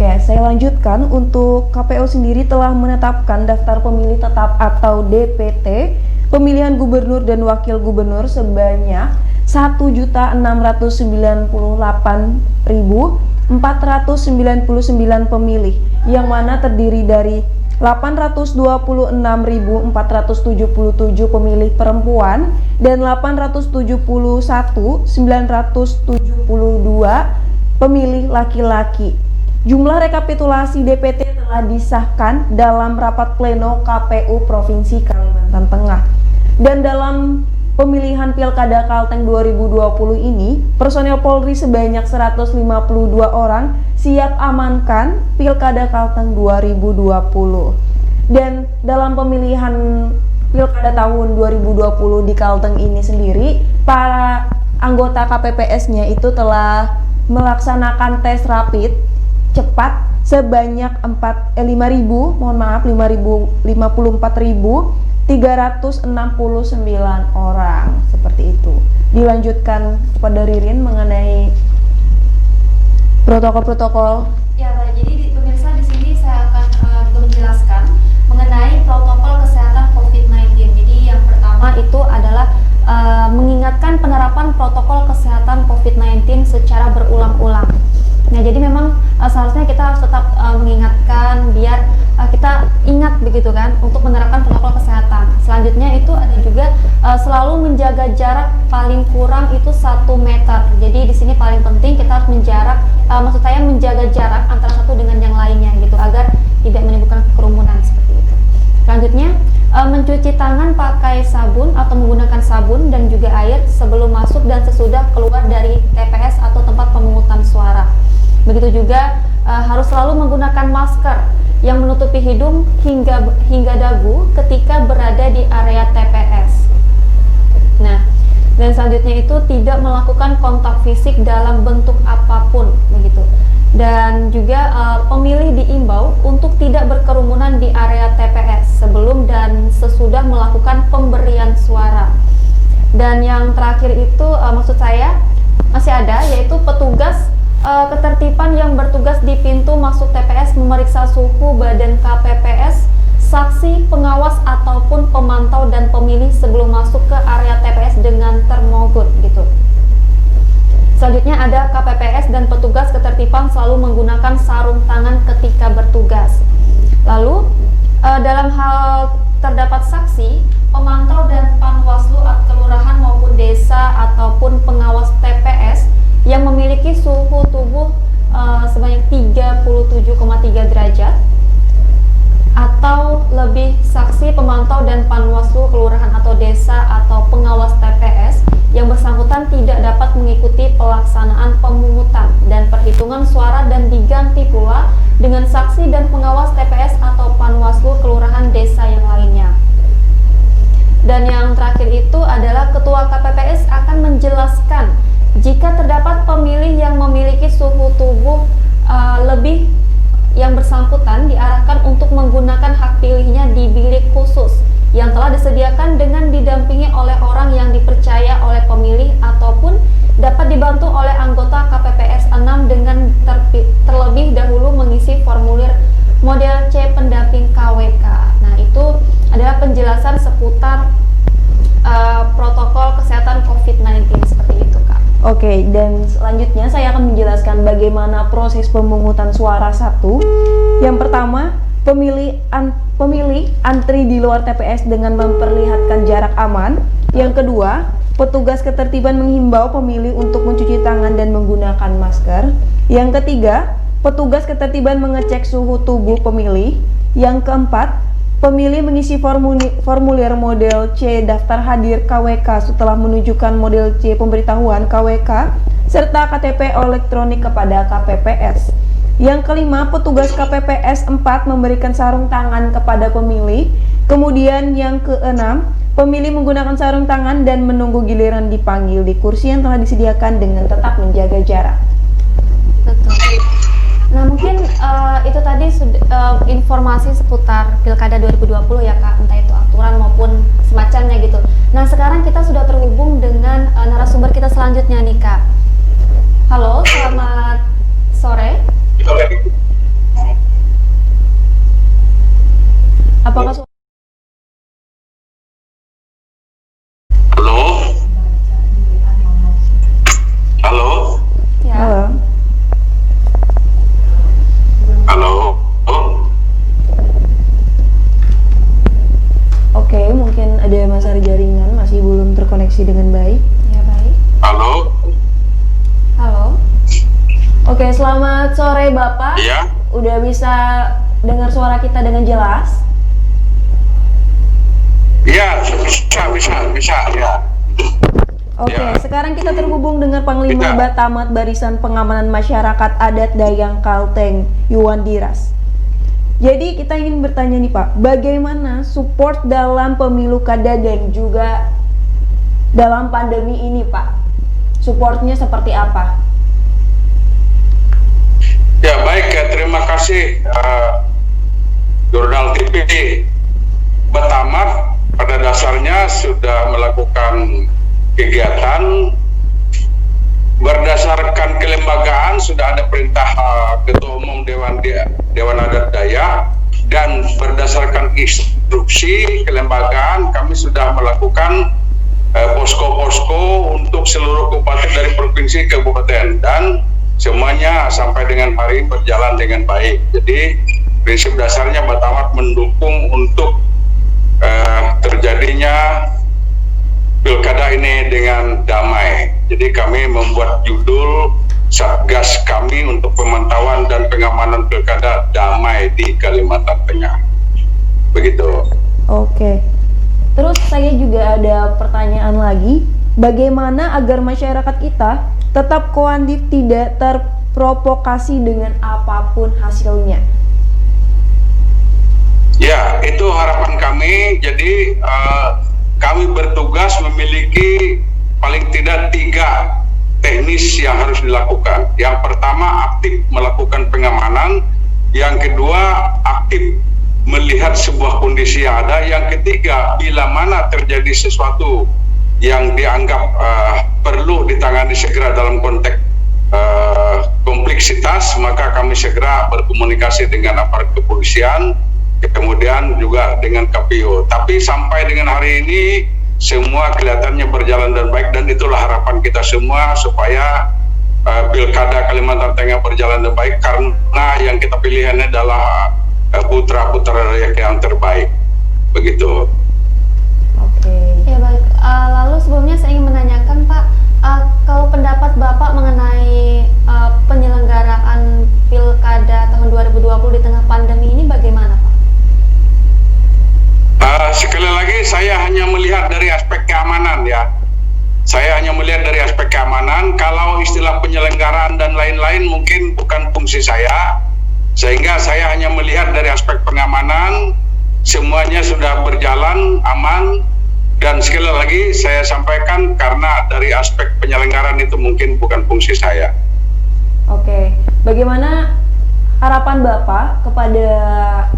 Oke, saya lanjutkan. Untuk KPU sendiri telah menetapkan daftar pemilih tetap atau DPT pemilihan gubernur dan wakil gubernur sebanyak 1.698.499 pemilih, yang mana terdiri dari 826.477 pemilih perempuan dan 871.972 pemilih laki-laki. Jumlah rekapitulasi DPT telah disahkan dalam rapat pleno KPU Provinsi Kalimantan Tengah. Dan dalam pemilihan Pilkada Kalteng 2020 ini, personel Polri sebanyak 152 orang siap amankan Pilkada Kalteng 2020. Dan dalam pemilihan Pilkada tahun 2020 di Kalteng ini sendiri, para anggota KPPS-nya itu telah melaksanakan tes rapid cepat sebanyak 54.369 orang, seperti itu. Dilanjutkan kepada Ririn mengenai protokol-protokol. Ya, Pak. Jadi pemirsa, di sini saya akan juga menjelaskan mengenai protokol kesehatan COVID-19. Jadi yang pertama itu adalah mengingatkan penerapan protokol kesehatan COVID-19 secara berulang-ulang. Nah, jadi memang seharusnya kita harus tetap mengingatkan biar kita ingat begitu kan untuk menerapkan protokol kesehatan. Selanjutnya itu ada juga selalu menjaga jarak paling kurang itu 1 meter. Jadi di sini paling penting kita harus maksud saya menjaga jarak antara satu dengan yang lainnya gitu agar tidak menimbulkan kerumunan seperti itu. Selanjutnya mencuci tangan pakai sabun atau menggunakan sabun dan juga air sebelum masuk dan sesudah keluar dari TPS atau tempat pemungutan suara. Begitu juga harus selalu menggunakan masker yang menutupi hidung hingga dagu ketika berada di area TPS. Nah, dan selanjutnya itu tidak melakukan kontak fisik dalam bentuk apapun begitu. Dan juga pemilih diimbau untuk tidak berkerumunan di area TPS sebelum dan sesudah melakukan pemberian suara. Dan yang terakhir itu maksud saya masih ada, yaitu petugas ketertiban yang bertugas di pintu masuk TPS memeriksa suhu badan KPPS, saksi, pengawas ataupun pemantau dan pemilih sebelum masuk ke area TPS dengan termogun gitu. Selanjutnya ada KPPS dan petugas ketertiban selalu menggunakan sarung tangan ketika bertugas. Lalu dalam hal terdapat saksi, pemantau dan panwaslu kelurahan maupun desa ataupun pengawas TPS yang memiliki suhu tubuh sebanyak 37,3 derajat atau lebih, saksi, pemantau dan panwaslu kelurahan atau desa atau pengawas TPS yang bersangkutan tidak dapat mengikuti pelaksanaan pemungutan dan perhitungan suara dan diganti pula dengan saksi dan pengawas TPS atau panwaslu kelurahan desa yang lainnya. Dan yang terakhir itu adalah ketua KPPS akan menjelaskan jika terdapat pemilih yang memiliki suhu tubuh lebih yang bersangkutan diarahkan untuk menggunakan hak pilihnya di bilik khusus yang telah disediakan dengan didampingi oleh orang yang dipercaya oleh pemilih ataupun dapat dibantu oleh anggota KPPS 6 dengan terlebih dahulu mengisi formulir model C pendamping KWK. Nah, itu adalah penjelasan seputar protokol kesehatan COVID-19 seperti itu, Kak. Oke, dan selanjutnya saya akan menjelaskan bagaimana proses pemungutan suara 1. Yang pertama, pemilih antri di luar TPS dengan memperlihatkan jarak aman. Yang kedua, petugas ketertiban menghimbau pemilih untuk mencuci tangan dan menggunakan masker. Yang ketiga, petugas ketertiban mengecek suhu tubuh pemilih. Yang keempat, pemilih mengisi formulir model C daftar hadir KWK setelah menunjukkan model C pemberitahuan KWK serta KTP elektronik kepada KPPS. Yang kelima, petugas KPPS 4 memberikan sarung tangan kepada pemilih. Kemudian yang keenam, pemilih menggunakan sarung tangan dan menunggu giliran dipanggil di kursi yang telah disediakan dengan tetap menjaga jarak. Betul. Nah, mungkin itu tadi informasi seputar Pilkada 2020 ya, Kak, entah itu aturan maupun semacamnya gitu. Nah, sekarang kita sudah terhubung dengan narasumber kita selanjutnya nih, Kak. Halo, selamat sore. terkoneksi dengan baik. Ya, baik. Halo, Halo. Oke, selamat sore Bapak. iya, Udah bisa dengar suara kita dengan jelas? iya, bisa, ya. Oke, Ya. sekarang kita terhubung dengan Panglima Kita. Batamat Barisan Pengamanan Masyarakat Adat Dayang Kalteng, Yuwan Diras. Jadi kita ingin bertanya nih Pak, bagaimana support dalam pemilu kada dan juga dalam pandemi ini Pak? Supportnya seperti apa? Ya baik, terima kasih Jurnal TV. Batamat pada dasarnya sudah melakukan kegiatan berdasarkan kelembagaan, sudah ada perintah Ketua Umum Dewan Adat Dayak, dan berdasarkan instruksi kelembagaan kami sudah melakukan posko-posko untuk seluruh kabupaten dari provinsi ke kabupaten, dan semuanya sampai dengan hari ini berjalan dengan baik. Jadi prinsip dasarnya Batamat mendukung untuk terjadinya pilkada ini dengan damai. Jadi kami membuat judul Satgas kami untuk pemantauan dan pengamanan pilkada damai di Kalimantan Tengah. Begitu. Oke. Terus saya juga ada pertanyaan lagi, bagaimana agar masyarakat kita tetap kondusif, tidak terprovokasi dengan apapun hasilnya? Ya, itu harapan kami. Jadi kami bertugas memiliki paling tidak 3 teknis yang harus dilakukan. Yang pertama, aktif melakukan pengamanan. Yang kedua, aktif melihat sebuah kondisi yang ada. Yang ketiga, bila mana terjadi sesuatu yang dianggap perlu ditangani segera dalam konteks kompleksitas, maka kami segera berkomunikasi dengan aparat kepolisian, kemudian juga dengan KPU. Tapi sampai dengan hari ini semua kelihatannya berjalan dan baik, dan itulah harapan kita semua supaya pilkada Kalimantan Tengah berjalan dengan baik, karena yang kita pilihannya adalah putra-putra yang terbaik. Begitu. Oke. Ya, baik. Lalu sebelumnya saya ingin menanyakan Pak, kalau pendapat Bapak mengenai penyelenggaraan pilkada tahun 2020 di tengah pandemi ini bagaimana Pak? Sekali lagi saya hanya melihat dari aspek keamanan ya. Saya hanya melihat dari aspek keamanan. Kalau istilah penyelenggaraan dan lain-lain mungkin bukan fungsi saya. Sehingga saya hanya melihat dari aspek pengamanan, semuanya sudah berjalan aman. Dan sekali lagi saya sampaikan, karena dari aspek penyelenggaraan itu mungkin bukan fungsi saya. Oke. Bagaimana harapan Bapak kepada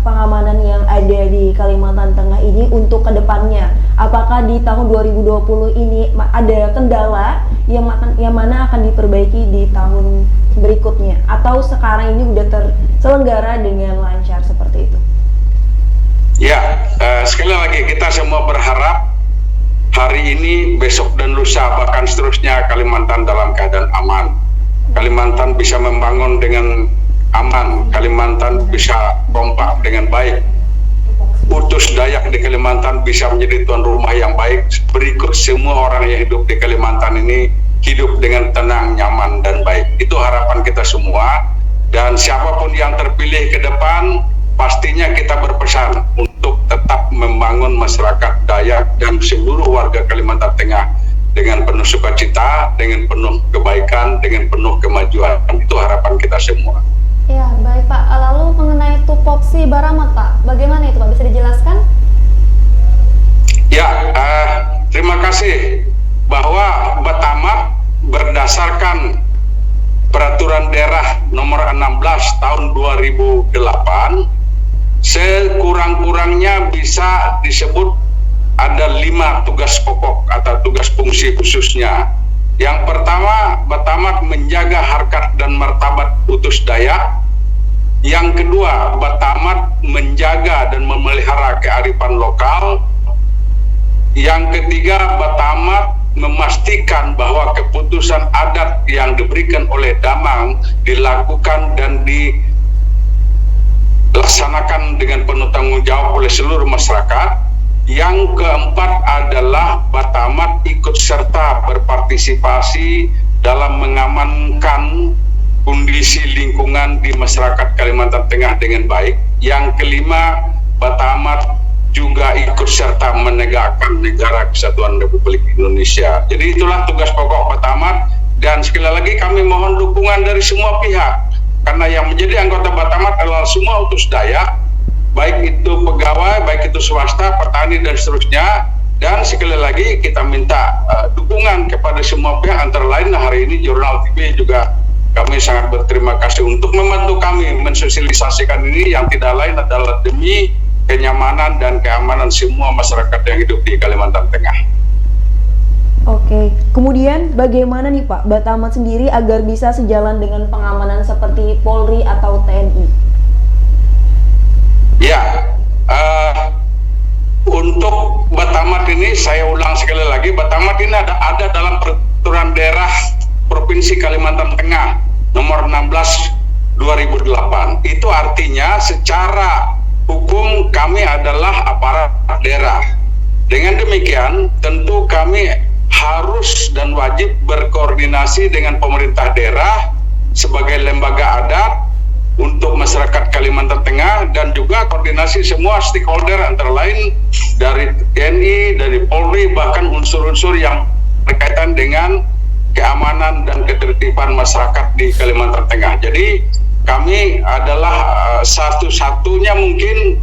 pengamanan yang ada di Kalimantan Tengah ini untuk kedepannya? Apakah di tahun 2020 ini ada kendala yang mana akan diperbaiki di tahun berikutnya? Atau sekarang ini sudah terselenggara dengan lancar seperti itu? Ya, sekali lagi kita semua berharap hari ini, besok dan lusa, bahkan seterusnya Kalimantan dalam keadaan aman. Kalimantan bisa membangun dengan aman, Kalimantan bisa kompak dengan baik. Utus Dayak di Kalimantan bisa menjadi tuan rumah yang baik. Berikut semua orang yang hidup di Kalimantan ini hidup dengan tenang, nyaman, dan baik. Itu harapan kita semua. Dan siapapun yang terpilih ke depan, pastinya kita berpesan untuk tetap membangun masyarakat Dayak dan seluruh warga Kalimantan Tengah dengan penuh sukacita, dengan penuh kebaikan, dengan penuh kemajuan. Itu harapan kita semua. Ya, baik Pak. Lalu mengenai tupoksi Baramat Pak, bagaimana itu Pak? Bisa dijelaskan? Ya, terima kasih. Bahwa Batamat berdasarkan Peraturan Daerah Nomor 16 Tahun 2008, sekurang-kurangnya bisa disebut ada 5 tugas pokok atau tugas fungsi khususnya. Yang pertama, Batamat menjaga harkat dan martabat utus Dayak. Yang kedua, Batamat menjaga dan memelihara kearifan lokal. Yang ketiga, Batamat memastikan bahwa keputusan adat yang diberikan oleh Damang dilakukan dan dilaksanakan dengan penuh tanggung jawab oleh seluruh masyarakat. Yang keempat adalah Batamat ikut serta berpartisipasi dalam mengamankan kondisi lingkungan di masyarakat Kalimantan Tengah dengan baik. Yang kelima, Batamat juga ikut serta menegakkan negara kesatuan Republik Indonesia. Jadi itulah tugas pokok Batamat, dan sekali lagi kami mohon dukungan dari semua pihak, karena yang menjadi anggota Batamat adalah semua utus daya, baik itu pegawai, baik itu swasta, petani, dan seterusnya. Dan sekali lagi kita minta dukungan kepada semua pihak, antara lain hari ini Jurnal TV juga kami sangat berterima kasih untuk membantu kami mensosialisasikan ini, yang tidak lain adalah demi kenyamanan dan keamanan semua masyarakat yang hidup di Kalimantan Tengah. Oke, kemudian bagaimana nih Pak Batamat sendiri agar bisa sejalan dengan pengamanan seperti Polri atau TNI? Ya, untuk Batamat ini saya ulang sekali lagi, Batamat ini ada dalam peraturan daerah Provinsi Kalimantan Tengah nomor 16 2008. Itu artinya secara hukum kami adalah aparat daerah. Dengan demikian tentu kami harus dan wajib berkoordinasi dengan pemerintah daerah sebagai lembaga adat untuk masyarakat Kalimantan Tengah, dan juga koordinasi semua stakeholder antara lain dari TNI, dari Polri, bahkan unsur-unsur yang berkaitan dengan keamanan dan ketertiban masyarakat di Kalimantan Tengah. Jadi kami adalah satu-satunya mungkin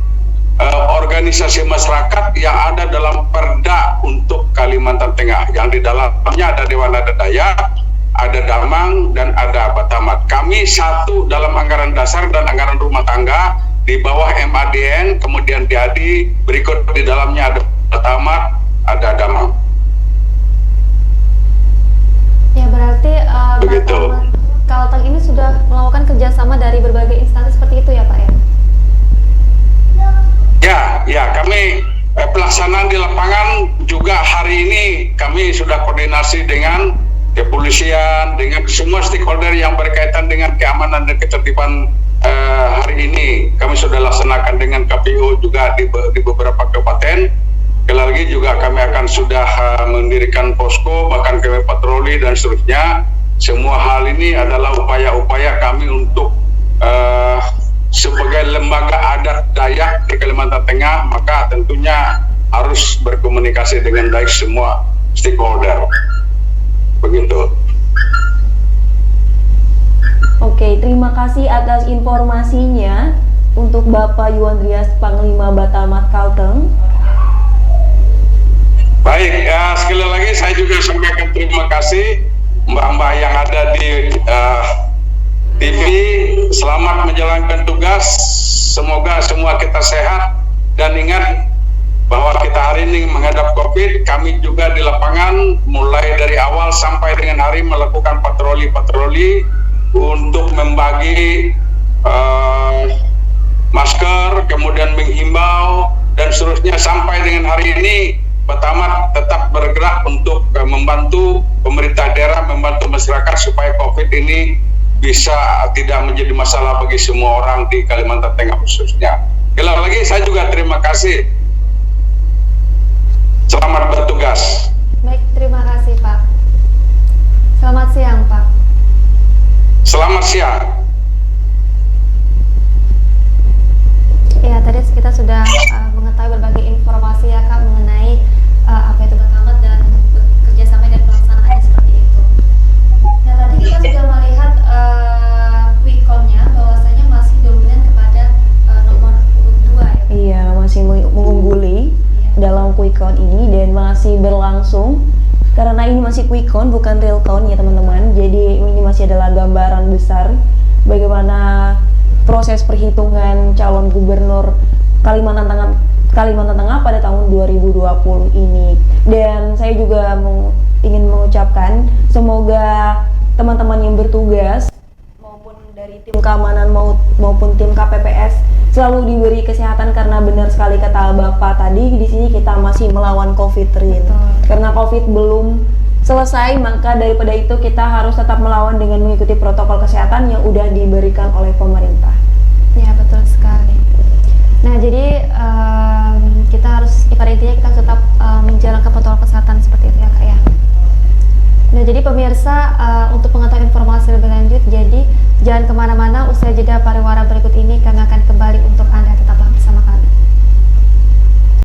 organisasi masyarakat yang ada dalam Perda untuk Kalimantan Tengah, yang di dalamnya ada Dewan Adat Dayak, ada Damang, dan ada Batamat. Kami satu dalam anggaran dasar dan anggaran rumah tangga di bawah MADN, kemudian DADI, berikut di dalamnya ada Batamat, ada Damang. Ya berarti Begitu. Batamat Kalteng ini sudah melakukan kerjasama dari berbagai instansi seperti itu ya Pak ya? Ya, kami pelaksanaan di lapangan juga hari ini kami sudah koordinasi dengan kepolisian, dengan semua stakeholder yang berkaitan dengan keamanan dan ketertiban. Hari ini kami sudah laksanakan dengan KPU juga di beberapa kabupaten. Sekali lagi juga kami akan sudah mendirikan posko, bahkan kami patroli dan seterusnya. Semua hal ini adalah upaya-upaya kami untuk sebagai lembaga adat Dayak di Kalimantan Tengah, maka tentunya harus berkomunikasi dengan baik semua stakeholder. Begitu. Oke, terima kasih atas informasinya untuk Bapak Yuandrias, Panglima Batamat Kalteng. Baik, sekali lagi saya juga sampaikan terima kasih mbak-mbak yang ada di TV. Selamat menjalankan tugas, semoga semua kita sehat, dan ingat bahwa kita hari ini menghadap COVID, kami juga di lapangan mulai dari awal sampai dengan hari melakukan patroli-patroli untuk membagi masker, kemudian menghimbau dan seterusnya. Sampai dengan hari ini Batamat tetap bergerak untuk membantu pemerintah daerah, membantu masyarakat supaya COVID ini bisa tidak menjadi masalah bagi semua orang di Kalimantan Tengah khususnya. Sekali lagi saya juga terima kasih. Selamat bertugas. Baik, terima kasih Pak. Selamat siang Pak. Selamat siang. Ya, tadi kita sudah mengetahui berbagai informasi ya Kak mengenai apa itu Batamat dan kerjasama dan pelaksanaannya seperti itu. Nah, tadi kita sudah melihat quick count-nya bahwasanya masih dominan kepada nomor urut 2 ya. Iya, masih mengungguli dalam quick count ini dan masih berlangsung. Karena ini masih quick count bukan real count ya teman-teman. Jadi ini masih adalah gambaran besar bagaimana proses perhitungan calon gubernur Kalimantan Tengah pada tahun 2020 ini. Dan saya juga ingin mengucapkan semoga teman-teman yang bertugas maupun dari tim keamanan maupun tim KPPS selalu diberi kesehatan, karena benar sekali kata Bapak tadi, di sini kita masih melawan COVID, Rin. Karena COVID belum selesai, maka daripada itu kita harus tetap melawan dengan mengikuti protokol kesehatan yang udah diberikan oleh pemerintah. Ya, betul sekali. Nah, jadi kita harus, pada intinya kita pemirsa, untuk mengetahui informasi lebih lanjut, jadi jangan kemana-mana. Usai jeda pariwara berikut ini kami akan kembali untuk Anda, tetaplah bersama kami.